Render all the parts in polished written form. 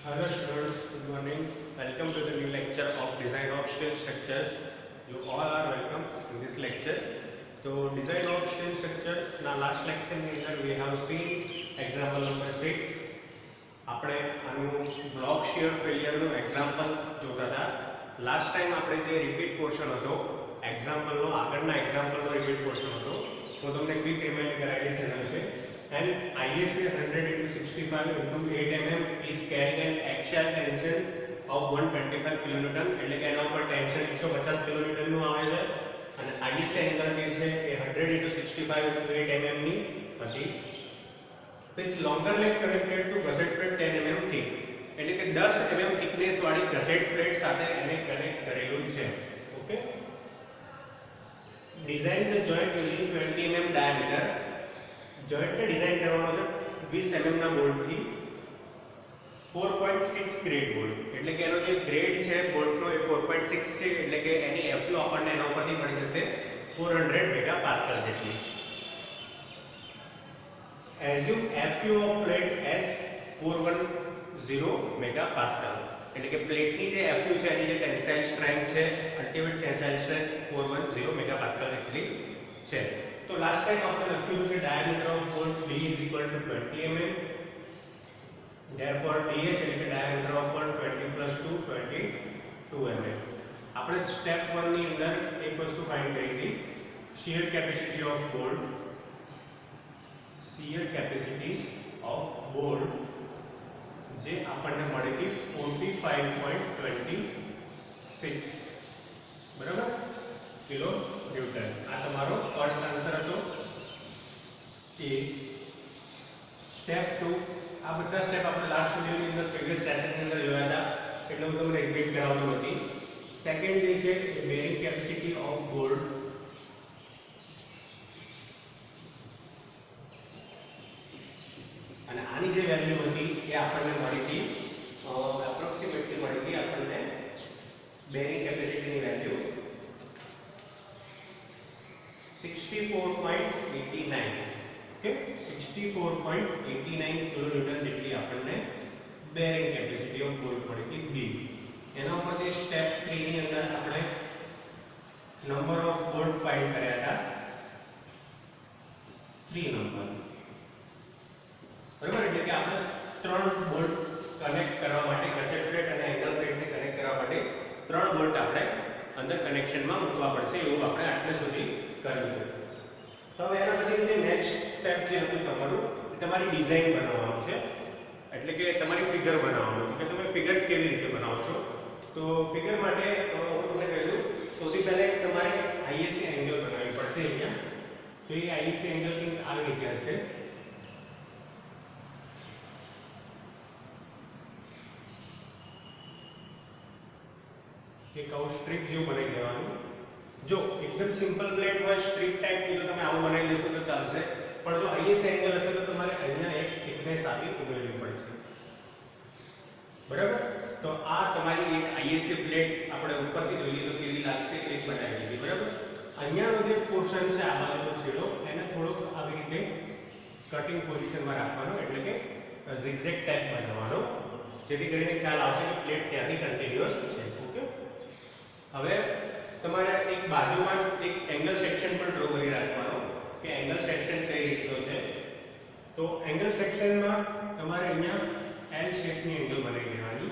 Hello students, good morning. Welcome to the new lecture of design of steel structures. You all are welcome in this lecture. So design of steel structure. Now last lecture we have seen example number 6. આપણે આનું block shear ફેલિયરનું example જોતા હતા. Last time આપણે જે repeat portion હતો એક્ઝામ્પલનો આગળના એક્ઝામ્પલનો repeat portion હતો હું તમને ક્વિક રિમાઇન્ડ કરાવી દઈશ એના વિશે. And ISA 100/65 into 8 mm is carrying an axial tension of 125 kilonewton એટલે કે એના ઉપર ટેન્શન 150 કિલોન્યુટન નું આવે છે અને ISA એંગલ જે છે એ 100/65 into 8 mm ની હતી. with longer leg connected to gusset plate 10 mm thick એટલે કે 10 mm thickness વાળી ગસેટ પ્લેટ સાથે એને કનેક્ટ કરેલું છે. Okay, design the joint using 20 mm diameter. Joint ને ડિઝાઇન કરવાનો છે 20 mm ના બોલ્ટ થી 4.6 ગ્રેડ બોલ્ટ એટલે કે એનો જે ગ્રેડ છે બોલ્ટ નો એ 4.6 છે એટલે કે એની FU આપણને એના ઉપરથી મળી જશે 400 મેગાપાસ્કલ જેટલી. assume FU of plate as 410 megapascal એટલે કે પ્લેટની જે FU છે એની જે ટેન્સાઇલ સ્ટ્રેન્થ છે અલ્ટિમેટ ટેન્સાઇલ સ્ટ્રેન્થ 410 megapascal એટલી છે. તો લાસ્ટ ટાઈમ આપણે લખ્યું કે diameter of bolt D is equal to 20 mm. therefore DH એટલે કે diameter of bolt 20 plus 2 22 mm. આપણે સ્ટેપ 1 ની અંદર એક વસ્તુ ફાઇન્ડ કરી હતી, shear capacity of bolt. Shear capacity of bolt જે આપણને મળી હતી 45.26 બરાબર કિલો ન્યૂટન. આ તમારો ફર્સ્ટ આન્સર હતો. એ સ્ટેપ 2 આ બધા સ્ટેપ આપણે લાસ્ટ વિડિયોની અંદર પ્રીવિયસ સેશનની અંદર જોયા હતા એટલે હું તમને રિપીટ કરાવતો નથી. સેકન્ડ જે છે બેરિંગ કેપેસિટી ઓફ બોલ્ટ. અને આની જે વેલ્યુ હતી એ આપણને મળી હતી એપ્રોક્સિમેટલી મળી હતી આપણને બેરિંગ કેપેસિટીની વેલ્યુ 64.89. ઓકે, 64.89 કિલોન્યુટન જેટલી આપણને બેરિંગ કેપેસિટી ઓફ બોલ્ટ મળી હતી બી. એના ઉપરથી સ્ટેપ 3 ની અંદર આપણે નંબર ઓફ બોલ્ટ ફાઇન્ડ કર્યા હતા 3 નંબર બરાબર. એટલે કે આપણે 3 બોલ્ટ કનેક્ટ કરવા માટે ગસેટ પ્લેટ અને એંગલ પ્લેટને કનેક્ટ કરવા માટે 3 બોલ્ટ આપણે અંદર કનેક્શનમાં મૂકવા પડશે એવું આપણે આટલે સુધી કર્યું. તો હવે એના પછી જે નેક્સ્ટ સ્ટેપ જે હતું તમારું તમારી ડિઝાઇન બનાવવાનું છે એટલે કે તમારી ફિગર બનાવવાનું છે કે તમે ફિગર કેવી રીતે બનાવશો. તો ફિગર માટે હું તમને કહી દઉં સૌથી પહેલા તમારે ISA એંગલ બનાવવી પડશે અહીંયા. તો એ ISA એંગલ કંઈક આ રીતે હશે. એક આવું સ્ટ્રીપ જેવું બનાવી દેવાનું. જો એકદમ સિમ્પલ પ્લેટ હોય સ્ટ્રીપ ટાઈપ ની તો તમે આવું બનાવી દેશો તો ચાલશે, પણ જો ISA એંગલ હશે તો તમારે અહીંયા એક થિકનેસ આવી ઉમેરવી પડશે બરાબર. તો આ તમારી એક ISA પ્લેટ આપણે ઉપરથી જોઈએ તો કેવી લાગશે એ બનાવી દીધી બરાબર. અહીંયાનો જે પોર્શન છે આ બાજુનો છેડો એને થોડોક આવી રીતે કટિંગ પોઝિશનમાં રાખવાનો એટલે કે ઝિગઝેગ ટાઈપ બનાવવાનો જેથી કરીને ખ્યાલ આવશે કે પ્લેટ ત્યાંથી કન્ટિન્યુઅસ છે. ઓકે, હવે તમારે એક બાજુમાં જ એક એંગલ સેક્શન પણ ડ્રો કરી રાખવાનો કે એંગલ સેક્શન કઈ રીતનો છે. તો એંગલ સેક્શનમાં તમારે અહીંયા L શેપની એંગલ બનાવી દેવાની.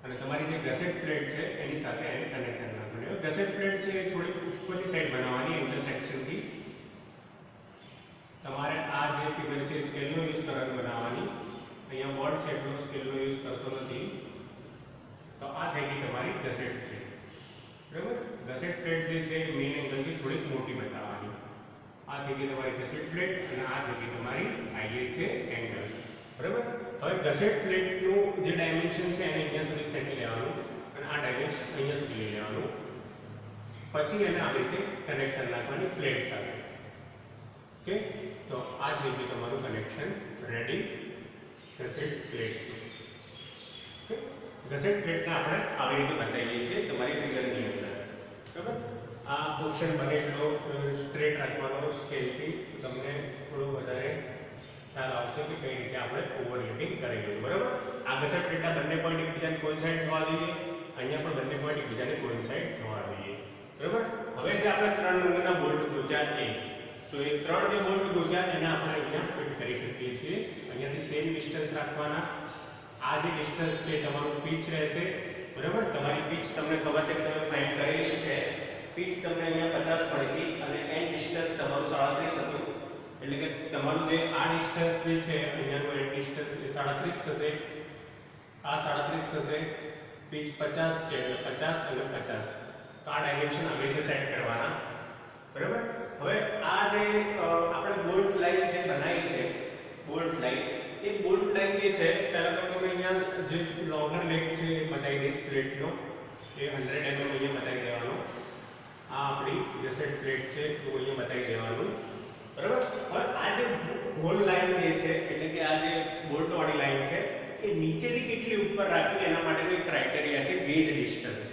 અને તમારી જે ગસેટ પ્લેટ છે એની સાથે એને કનેક્ટ કરી નાખવાની. ગસેટ પ્લેટ છે એ થોડી ઉપરની સાઈડ બનાવવાની એંગલ સેક્શનથી. તમારે આ જે ફિગર છે સ્કેલનો યુઝ કરવાની બનાવવાની. અહીંયા બોર્ડ છે એટલો સ્કેલનો યુઝ કરતો નથી. તો આ થઈ ગઈ તમારી ગસેટ પ્લેટ બરાબર. ગસેટ પ્લેટ જે છે એ મેઇન એંગલથી થોડીક મોટી બતાવવાની. આ થઈ ગઈ તમારી ગસેટ પ્લેટ અને આ થઈ ગઈ તમારી ISA એંગલ બરાબર. હવે ગસેટ પ્લેટનું જે ડાયમેન્શન છે એને અહીંયા સુધી ખેંચી લેવાનું અને આ ડાયમેન્શન અહીંયા સુધી લઈ લેવાનું. પછી એને આવી રીતે કનેક્ટ કરી નાખવાની પ્લેટ સાથે. ઓકે, તો આ થઈ ગયું તમારું connection ready gusset plate. Okay, gusset પ્લેટને આપણે આવી રીતે બતાવીએ છીએ તમારી ફિગરની અંદર બરાબર. આ પોર્શન બને એટલો સ્ટ્રેટ રાખવાનો સ્કેલથી, તમને થોડો વધારે ખ્યાલ આવશે કે કઈ રીતે આપણે ઓવરલેપિંગ કરેલું, બરાબર. આગળ સાઈડ પ્લેટના બંને પોઈન્ટ એકબીજાને કોઇન્સાઇડ થવા જોઈએ, અહીંયા પણ બંને પોઈન્ટ એકબીજાને કોઇન્સાઇડ થવા જોઈએ, બરાબર. હવે જે આપણે 3 નંબરના બોલ્ટ ગોત્યા એ, તો એ 3 જે બોલ્ટ ગોત્યા એને આપણે અહીંયા ફિટ કરી શકીએ છીએ. અહીંયાથી સેમ ડિસ્ટન્સ રાખવાના. આ જે ડિસ્ટન્સ છે તમારું પીચ રહેશે, બરાબર. તમારી પીચ તમને ખબર છે કે તમે ફાઇન્ડ કરેલી છે. પીચ તમને અહીંયા 50 પડી હતી અને એન્ડ ડિસ્ટન્સ તમારું 37 હતું. એટલે કે તમારું જે આ ડિસ્ટન્સ જે છે અહીંયાનું એન્ડ ડિસ્ટન્સ એ 37 થશે, આ 37 થશે, પીચ 50 છે એટલે 50 અને 50. તો આ ડાયમેન્શન આવી રીતે સેટ કરવાના, બરાબર. હવે આ જે આપણે બોલ્ટ લાઈન જે બનાવી છે, બોલ્ટ લાઈન, એ બોલ્ટ લાઈન જે છે પહેલા તો તમે અહીંયા જે લોંગર લેગ છે એ બતાવી દઈશ પ્લેટનો, એ 100 mm અહીંયા બતાવી દેવાનો. આ આપણી ગસેટ પ્લેટ છે તો અહીંયા બતાવી દેવાનું, બરાબર. હવે આ જે હોલ લાઈન જે છે એટલે કે આ જે બોલ્ટ વાળી લાઈન છે એ નીચેથી કેટલી ઉપર રાખવી એના માટેનો એક ક્રાઇટેરિયા છે ગેજ ડિસ્ટન્સ,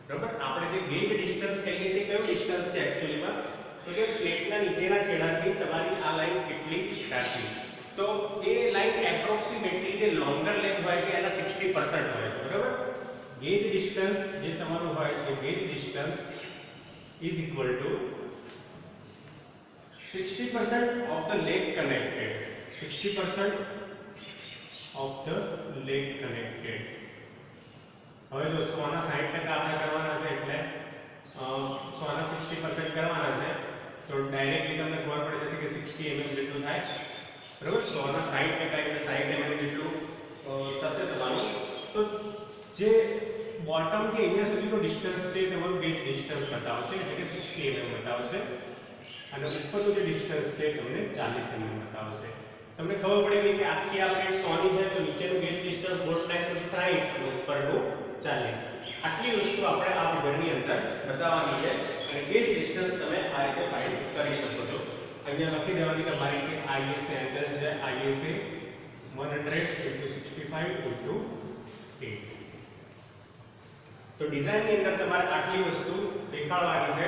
બરાબર. આપણે જે ગેજ ડિસ્ટન્સ કહીએ છીએ કયો ડિસ્ટન્સ છે એકચ્યુઅલીમાં, તો કે પ્લેટના નીચેના છેડાથી તમારી આ લાઈન કેટલી રાખવી. તો એ લાઈન એપ્રોક્સિમેટલી જે લોંગર લેગ હોય છે એના 60% હોય છે, બરાબર. ગેજ ડિસ્ટન્સ જે તમારું હોય છે, gauge distance is equal to 60% of the leg connected, 60% of the leg connected. હવે જો 100 ના 60% આપણે કરવાના છે એટલે 100 ના 60% કરવાના છે તો ડાયરેક્ટલી તમને ખબર પડી જશે કે 60 mm જેટલું થાય, બરાબર. 100 ના 60% એટલે 60 mm જેટલું થશે તમારું. તો જે બોટમ થી અહીંયા સુધીનો ડિસ્ટન્સ છે તમારું ગેજ ડિસ્ટન્સ બતાવશે, એટલે કે 60 mm બતાવશે, અને ઉપરનું જે ડિસ્ટન્સ છે તમને 40 mm બતાવશે. તમને ખબર પડી ગઈ કે આખી આ પ્લેટ 100 ની છે તો નીચેનું ગેજ ડિસ્ટન્સ બોલ્ટ લાઈન સુધી 60 અને ઉપરનું 40. આટલી વસ્તુ આપણે આ ફિગરની અંદર બતાવવાની છે અને ગેજ ડિસ્ટન્સ તમે આ રીતે ફાઇન્ડ કરી શકો છો. અહીંયા લખી દેવાની તમારી કે ISA એંગલ છે, ISA 100 * 65 * 8. તો ડિઝાઇન ની અંદર તમારે આટલી વસ્તુ દેખાડવાની છે.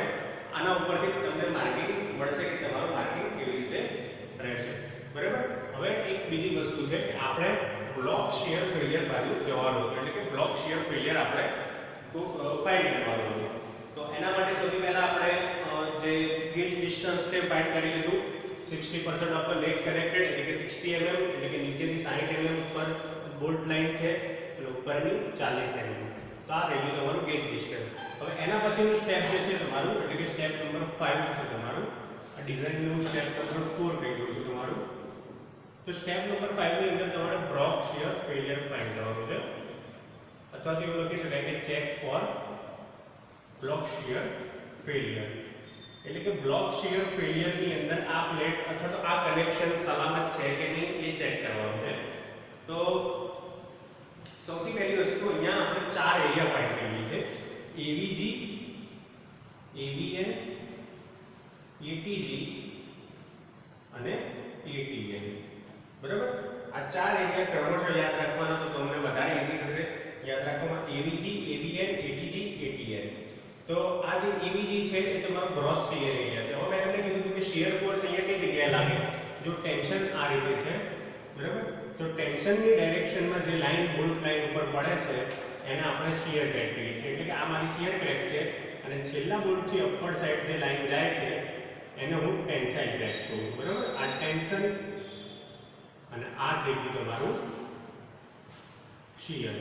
આના ઉપરથી તમને માર્કિંગ મળશે કે તમારું માર્કિંગ કેવી રીતે રહેશે, બરાબર. હવે એક બીજી વસ્તુ છે કે આપણે બ્લોક શિયર ફેલિયર બાજુ જવાનું હતું, એટલે કે બ્લોક શિયર ફેલિયર આપણે ફાઇન્ડ કરવાનું હતું. તો એના માટે સૌથી પહેલા આપણે જે ગેજ ડિસ્ટન્સ છે ફાઇન્ડ કરી લીધું. 60% ઓફ ધ લેગ કનેક્ટેડ એટલે કે 60 mm, એટલે કે નીચેની 60 mm ઉપર બોલ્ટ લાઈન છે અને ઉપરની 40 mm. તો આ થઈ ગયું તમારું ગેજ ડિસ્ટન્સ. હવે એના પછીનું સ્ટેપ જે છે તમારું, એટલે કે સ્ટેપ નંબર 5 છે તમારું. આ ડિઝાઇનનું સ્ટેપ નંબર 4 કહી દઉં છું તમારું. તો સ્ટેપ નંબર 5 ની અંદર તમારે બ્લોક શિયર ફેલિયર ફાઇન્ડ કરવાનું છે, અથવા તો એવું લખી શકાય કે check for block shear failure. એટલે કે બ્લોક શિયર ફેલિયર ની અંદર આ પ્લેટ અથવા તો આ કનેક્શન સલામત છે કે નહીં એ ચેક કરવાનું છે. તો સૌથી પહેલી વસ્તુ અહીંયા આપણે 4 એરિયા ફાઇન્ડ કરીએ છીએ: AVG, AVN, ATG અને ATN, બરાબર. આ 4 એરિયા ક્રમશઃ યાદ રાખવાના તો તમને વધારે ઈઝી થશે. યાદ રાખવામાં AVG, AVN, ATG, ATN. તો આ જે AVG છે એ તમારો ગ્રોસ શિયર એરિયા છે. હવે મેં તમને કીધું કે શિયર ફોર્સ અહીંયા કઈ જગ્યાએ લાગે, જો ટેન્શન આ રીતે છે, બરાબર. તો ટેન્શનની ડાયરેક્શનમાં જે લાઈન બોલ્ટ લાઈન ઉપર પડે છે એને આપણે શિયર ક્રેક કહીએ છીએ. એટલે કે આ મારી શિયર ક્રેક છે અને છેલ્લા બોલ્ટથી અપવર્ડ સાઈડ જે લાઈન જાય છે એને હું ટેન્સાઇલ ક્રેક કહું છું, બરાબર. આ ટેન્શન અને આ થઈ ગયું તમારું શિયર.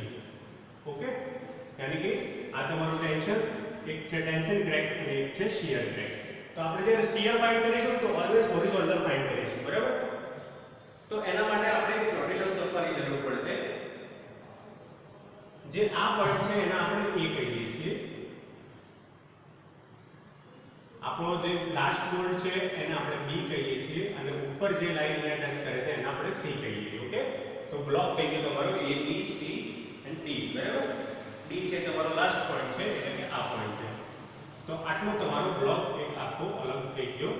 ઓકે, યાની કે આ તમારું ટેન્શન, એક છે ટેન્શન ક્રેક અને એક છે શિયર ક્રેક. તો આપણે જ્યારે શિયર ફાઇન્ડ કરીશું તો ઓલવેઝ હોરિઝોન્ટલ ફાઇન્ડ કરીશું, બરાબર. તો એના માટે આપણે રોટેશન શોધવાની જરૂર પડશે. જે આ પોઈન્ટ છે એને આપણે A કહીએ છીએ. આપણો જે લાસ્ટ બોલ્ટ છે એને આપણે B કહીએ છીએ અને ઉપર જે લાઈન અહીંયા ટચ કરે છે એને આપણે C કહીએ છીએ. ઓકે, તો બ્લોક થઈ ગયો તમારો A, B, C અને D, બરાબર. D છે તમારો લાસ્ટ પોઈન્ટ છે એટલે કે આ પોઈન્ટ છે. તો આટલો તમારો બ્લોક એક આખો અલગ થઈ ગયો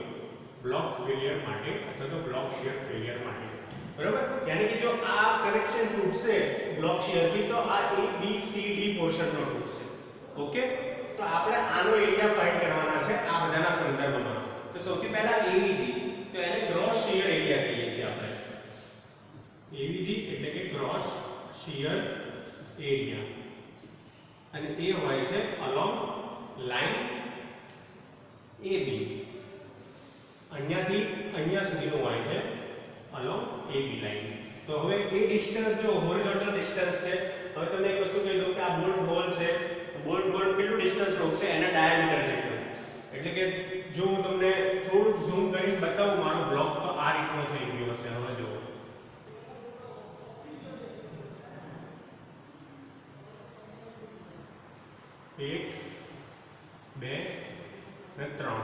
બ્લોક ફેલિયર માટે અથવા તો બ્લોક શિયર ફેલિયર માટે, બરાબર. યાની કે જો આ કનેક્શન તૂટશે બ્લોક શિયર થી તો આ A, B, C, D portion નો તૂટશે. ઓકે, તો તો આપણે આનો એરિયા ફાઇન્ડ કરવાના છે આ બધાના સંદર્ભમાં. તો સૌથી પહેલા AVG, તો એને ગ્રોસ શિયર એરિયા કહીએ છીએ આપણે. AVG એટલે કે ગ્રોસ શિયર એરિયા, અને એ હોય છે અલોંગ લાઈન AB. અહીંયાથી અહીંયા સુધીનું હોય છે અલોંગ AB લાઈન. તો હવે એ ડિસ્ટન્સ જો હોરિઝોન્ટલ ડિસ્ટન્સ છે. હવે તમને એક વસ્તુ કહી દઉં કે આ બોલ્ટ હોલ છે. બોલ્ટ હોલ કેટલું ડિસ્ટન્સ રોકશે? એના ડાયામીટર જેટલું. એટલે કે જો હું તમને થોડું ઝૂમ કરીને બતાવું મારો બ્લોક, તો આ રીતનો થઈ ગયો હશે. હવે જો 1 2 અને 3.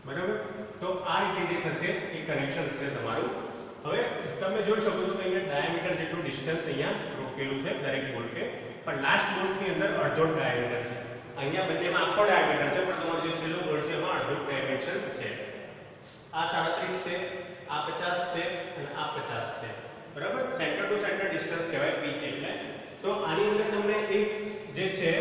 બરાબર? તો આ રીતે જે થશે એ કનેક્શન થશે તમારું. હવે તમે જોઈ શકો છો કે અહીંયા ડાયામીટર જેટલું ડિસ્ટન્સ અહીંયા રોકેલું છે દરેક બોલ્ટે, પણ લાસ્ટ બોલ્ટની અંદર અડધો ડાયામીટર છે. અહીંયા બંનેમાં આખો ડાયામીટર છે, પણ તમારો જે છેલ્લો બોલ્ટ છે એમાં અડધો ડાયમેન્શન છે. આ 37 છે, આ 50 છે અને આ 50 છે. બરાબર? સેન્ટર ટુ સેન્ટર ડિસ્ટન્સ કહેવાય પીચ એટલે. તો આની અંદર તમને એક જે છે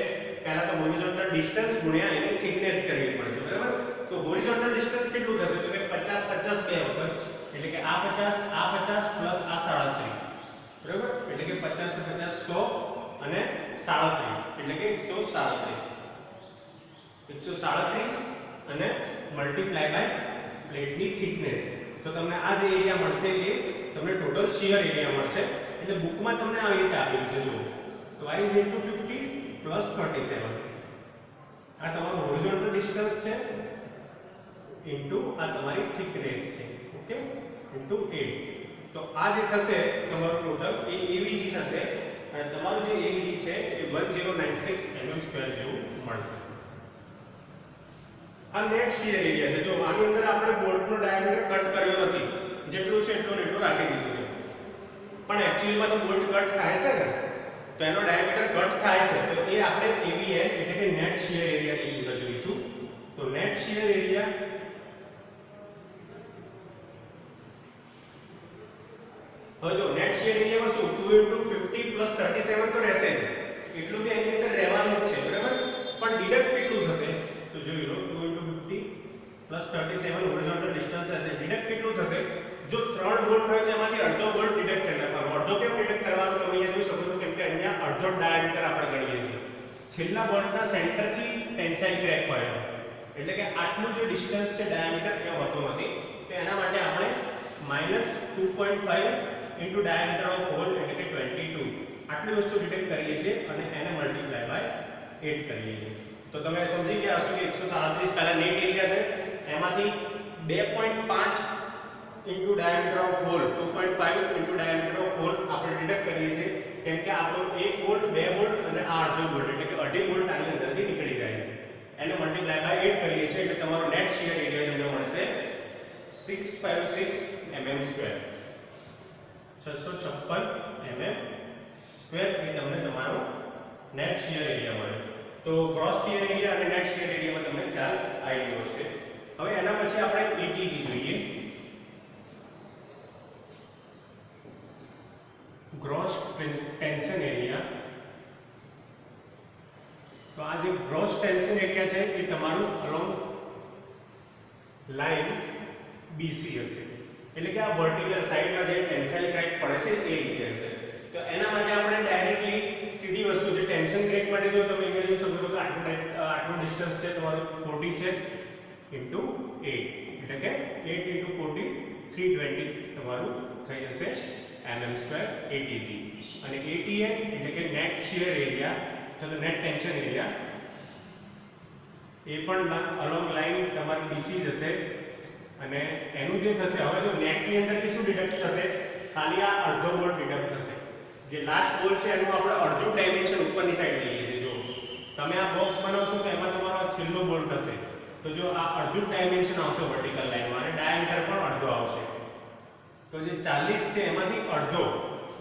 પહેલા તો હોરિઝોન્ટલ ડિસ્ટન્સ ગુણ્યા એની થિકનેસ કરવી પડશે. બરાબર? તો હોરિઝોન્ટલ ડિસ્ટન્સ કેટલું થશે? તો કે 50 50 બે વખત, એટલે કે આ 50 પ્લસ આ 37. બરાબર? એટલે કે 50 ને 50 100 અને 37 એટલે કે 137 અને મલ્ટીપ્લાય બાય પ્લેટની થિકનેસ. તો તમને આ જે એરિયા મળશે એ તમને ટોટલ શિયર એરિયા મળશે. એટલે બુકમાં તમને આવી રીતે આપેલું છે. જુઓ, twice into 50 plus 37. આ તમારું હોરિઝોન્ટલ ડિસ્ટન્સ છે ઇન્ટુ આ તમારી થિકનેસ છે. Okay, into 8. તો આ જે થશે તમારું ટોટલ એ AVG થશે, અને તમારું જે AVG છે એ 1096 mm² જેવું મળશે. આ નેટ શિયર એરિયા છે. જો આની અંદર આપણે બોલ્ટનો ડાયામીટર કટ કર્યો નથી, જેટલું છે એટલું ને એટલું રાખી દીધું છે. પણ એક્ચ્યુઅલીમાં તો બોલ્ટ કટ થાય છે ને, તો એનો ડાયામીટર કટ થાય છે. તો એ આપણે AVN એટલે કે નેટ શિયર એરિયાની અંદર જોઈશું. તો નેટ શિયર એરિયા હવે જો નેટ શિયર એરિયામાં શું 2 * 50 + 37 તો રહેશે જ, એટલું બી એની અંદર રહેવાનું જ છે. બરાબર? પણ ડિડક્ટ કેટલું થશે? તો જોઈ લો, 2 * 50 + 37 હોરિઝોન્ટલ ડિસ્ટન્સ હશે. ડિડક્ટ કેટલું થશે? જો 3 બોલ્ટ હોય તો એમાંથી અડધો બોલ્ટ ડિડક્ટ કરવાનો. અડધો કેમ ડિડક્ટ કરવાનો? તમે અહીંયા જોઈ શકો છો, કેમ કે અહીંયા અડધો ડાયામીટર આપણે ગણીએ છીએ. છેલ્લા બોલ્ટના સેન્ટરથી ટેન્સાઇલ ક્રેક હોય છે, એટલે કે આટલું જે ડિસ્ટન્સ છે ડાયામીટર એ હોતું નથી. તો એના માટે આપણે -2.5 ઇન્ટુ ડાયામીટર ઓફ હોલ એટલે કે 22 આટલી વસ્તુ ડિટેક્ટ કરીએ છીએ અને એને મલ્ટીપ્લાય બાય 8 કરીએ છીએ. તો તમે સમજી ગયા હશો કે 137 પહેલા નેટ એરિયા છે, એમાંથી 2.5 into diameter of hole 2.5 into diameter of hole આપણે ડિટેક્ટ કરીએ છીએ, કેમ કે આપણો 1 બોલ્ટ 2 બોલ્ટ અને આ અડધો બોલ્ટ એટલે કે અઢી બોલ્ટ આની અંદરથી નીકળી જાય છે. એને મલ્ટીપ્લાય બાય 8 કરીએ છીએ એટલે તમારો નેટ શિયર એરિયા તમને મળશે 656 mm². 656 mm² એ તમને તમારો નેટ શિયર એરિયા મળે. તો ગ્રોસ શિયર એરિયા અને નેટ શિયર એરિયામાં તમને ખ્યાલ આવી ગયો હશે. હવે એના પછી આપણે ETG જોઈએ, ગ્રોસ ટેન્શન એરિયા. તો આ જે ગ્રોસ ટેન્શન એરિયા છે એ તમારું અલોંગ લાઈન BC હશે, એટલે કે આ વર્ટિકલ સાઈડમાં જે ટેન્સાઇલ ક્રેક પડે છે એ રીતે હશે. તો એના માટે આપણે ડાયરેક્ટલી સીધી વસ્તુ જે ટેન્શન ક્રેક માટે જો તમે અહીંયા જોઈ શકો છો કે આટલું ડિસ્ટન્સ છે તમારું 40 છે ઇન્ટુ 8 એટલે કે 8 ઇન્ટુ 40 320 તમારું થઈ જશે mm² ATG. અને ATN એટલે કે નેટ શિયર એરિયા અથવા નેટ ટેન્શન એરિયા એ પણ અલોંગ લાઈન તમારી BC જશે. અને એનું જે થશે, હવે જો નેટની અંદરથી શું ડિડક્ટ થશે? ખાલી આ અડધો બોલ્ટ ડિડક્ટ થશે. જે લાસ્ટ બોલ્ટ છે એનું આપણે અડધું ડાયમેન્શન ઉપરની સાઈડ લઈએ છીએ. જો તમે આ બોક્સ બનાવશો તો એમાં તમારો છેલ્લો બોલ્ટ હશે, તો જો આ અડધું ડાયમેન્શન આવશે વર્ટિકલ લાઈનમાં અને ડાયામીટર પણ અડધો આવશે. તો જે 40 છે એમાંથી અડધો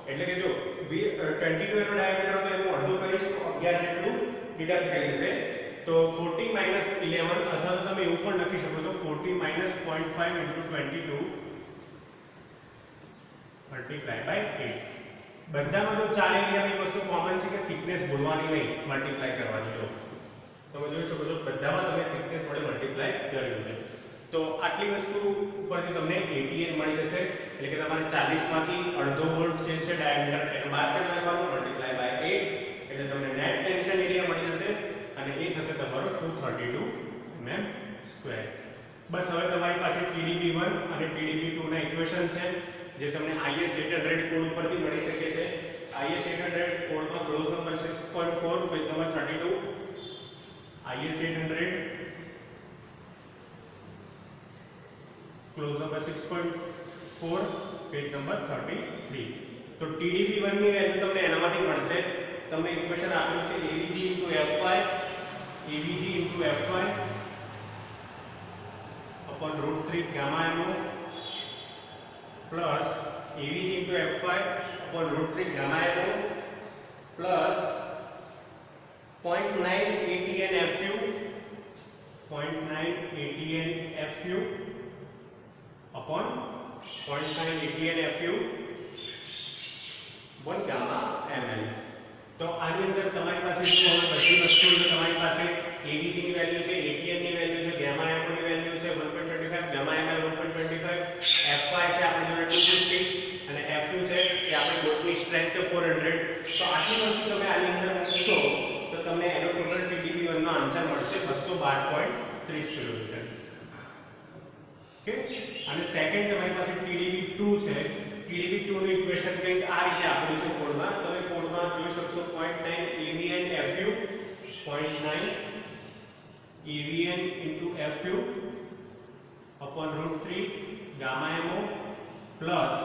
એટલે કે જો 22 એનો ડાયામીટર તો એનું અડધું કરીશું તો 11 જેટલું ડિડક્ટ થઈ જશે. તો 40 - 11 અથવા તો તમે એવું પણ લખી શકો છો 40 - 0.5 * 22 મલ્ટીપ્લાય બાય 8. બધામાં તો 4 એરિયાની વસ્તુ કોમન છે કે થિકનેસ બોલવાની નહીં, મલ્ટીપ્લાય કરવાની. તો તમે જોઈ શકો છો બધામાં તમે થિકનેસ વડે મલ્ટીપ્લાય કર્યું છે. તો આટલી વસ્તુ ઉપરથી તમને ATN મળી જશે. એટલે કે તમારે 40 માંથી અડધો બોલ્ટ જે છે ડાયામીટર એને બાદ કરી નાખવાનું, મલ્ટીપ્લાય બાય 8 એટલે તમને નેટ ટેન્શન એરિયા મળી જશે અને એ થશે તમારો 232 mm સ્ક્વેર. બસ હવે તમારી પાસે TDB1 અને TDB2 ના ઇક્વેશન છે જે તમને IS 800 કોડ ઉપરથી મળી શકે છે. IS 800 કોડમાં clause number 6.4 page number 32. IS 800 clause number 6.4 page number 33. તો TDB1 ની વેલ્યુ તમને એનામાંથી મળશે. તમને ઇક્વેશન આપેલું છે AVG/Fy upon √3 gamma mo plus AVG/Fy upon √3 gamma mo plus 0.9 ATN FU 0.9 ATN FU upon 0.9 ATN FU 1 gamma ml. તો આની અંદર તમારી પાસે જો હવે બધી વસ્તુઓ છે, તમારી પાસે AVG ની વેલ્યુ છે, ATN ની વેલ્યુ છે, ગામા mo ની વેલ્યુ છે 1.25, ગામા ml 1.25, Fy છે આપણી જોડે 250 અને Fu છે એ આપણી બોટની સ્ટ્રેન્થ છે 400. તો આટલી વસ્તુ તમે આની અંદર મૂકશો તો તમને એનો ટોટલ TDB1 નો આન્સર મળશે 212.30 કિલોમીટર. ઓકે. અને સેકન્ડ તમારી પાસે TDB2 છે. TDB2 નું ઇક્વેશન કંઈક આ રીતે આપેલું છે કોડમાં. તમે કોડમાં જોઈ શકશો 0.9 AVN FU 0.9 AVN into FU upon √3 gamma mo plus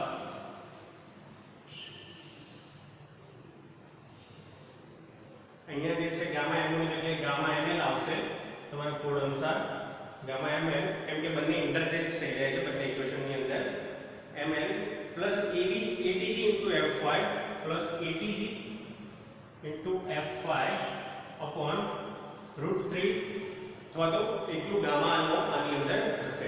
અહીંયા જે છે ગામા mo ની જગ્યાએ ગામા ml આવશે તમારા કોડ અનુસાર. ગામા ml કેમ કે બંને ઇન્ટરચેન્જ થઈ જાય છે બંને ઇક્વેશન ની અંદર. ml plus ATG into Fy plus ATG into Fy upon √3 અથવા તો એકલું ગામા mo આની અંદર હશે.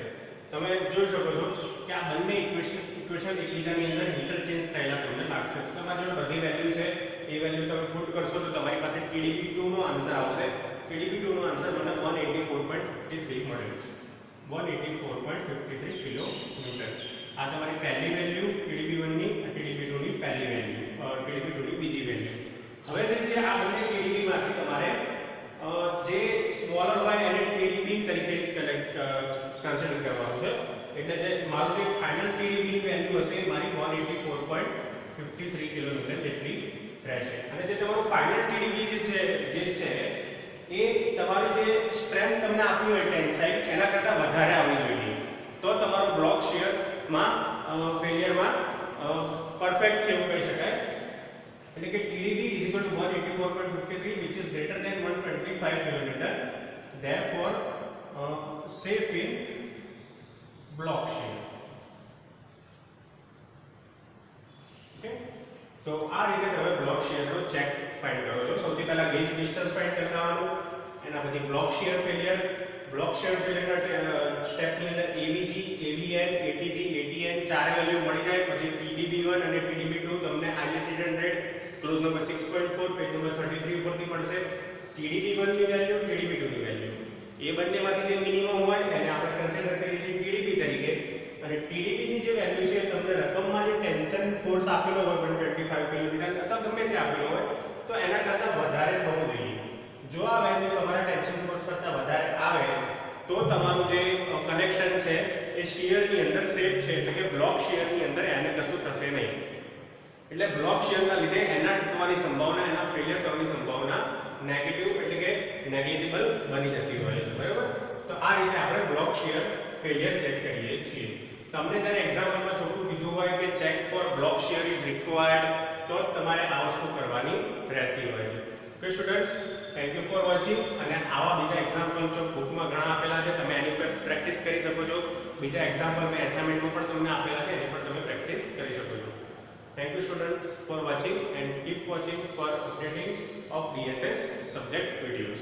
તમે જોઈ શકો છો કે આ બંને ઇક્વેશન એકબીજાની અંદર ઇન્ટરચેન્જ થયેલા તમને લાગશે. તમારી જોડે બધી વેલ્યુ છે એ વેલ્યુ તમે પુટ કરશો તો તમારી પાસે TDB2 નો આન્સર આવશે. TDB2 નો આન્સર મને 184.53 મળે. 184.53 કિલોમીટર. આ તમારી પહેલી વેલ્યુ TDB1 ની, TDB2 ની પહેલી વેલ્યુ, TDB2 ની બીજી વેલ્યુ. હવે જે છે આ બંને TDB માંથી તમારે જે સ્મોલર y અને TDB તરીકે કન્સિડર કરવાનું છે. એટલે જે મારું જે ફાઇનલ TDB ની વેલ્યુ હશે મારી 184.53 કિલોમીટર જેટલી રહેશે. અને જે તમારું ફાઇનલ TDB જે છે એ તમારી જે સ્ટ્રેન્થ તમને આપી હોય ટેન્સાઇલ એના કરતાં વધારે આવવી જોઈએ. તો તમારો બ્લોક શિયર માં ફેલિયરમાં પરફેક્ટ છે એવું કહી શકાય. એટલે કે TDB is equal to 184.53 which is greater than 125 kilometer, therefore safe in block shear. Okay, તો આ રીતે તમે બ્લોક શિયર નો ચેક ફાઇન્ડ કરો છો. સૌથી પહેલા ગેજ ડિસ્ટન્સ ફાઇન્ડ કરવાનું, એના પછી block shear failure. Block shear ફેલિયરના સ્ટેપ ની અંદર AVG, AVN, ATG, ATN ચાર વેલ્યુ મળી જાય પછી TDB1 અને TDB2 તમને IS 800 clause number 6.4 page number 33 ઉપરથી મળશે. TDB1 ની વેલ્યુ, TDB2 ની વેલ્યુ એ બંનેમાંથી જે મિનિમમ હોય એને આપણે કન્સિડર કરીએ છીએ TDB તરીકે. અને TDB ની જે વેલ્યુ છે તમને રકમમાં જે ટેન્શન ફોર્સ આપેલો હોય 125 કિલોમીટર અથવા ગમે તે આપેલો હોય તો એના કરતાં વધારે થવું જોઈએ. જો આ વેલ્યુ તમારા ટેન્શન ફોર્સ કરતાં વધારે આવે તો તમારું જે કનેક્શન છે એ શિયર ની અંદર સેફ છે. એટલે કે બ્લોક શિયર ની અંદર એને કશું થશે નહીં. એટલે બ્લોક શિયર ના લીધે એના તૂટવાની સંભાવના, એના ફેલિયર થવાની સંભાવના નેગેટિવ એટલે કે નેગ્લિજિબલ બની જતી હોય છે. બરાબર. તો આ રીતે આપણે બ્લોક શિયર ફેલિયર ચેક કરીએ છીએ. તમને જ્યારે એક્ઝામ્પલમાં ચોખ્ખું કીધું હોય કે check for block shear is required તો તમારે આ વસ્તુ કરવાની રહેતી હોય છે. Okay students, thank you for watching. અને આવા બીજા એક્ઝામ્પલ જો બુકમાં ઘણા આપેલા છે તમે એની પર પ્રેક્ટિસ કરી શકો છો. બીજા એક્ઝામ્પલ મેં એસાઇનમેન્ટમાં પણ તમને આપેલા છે એની પર તમે પ્રેક્ટિસ કરી શકો છો. Thank you students for watching and keep watching for updating of DSS subject videos.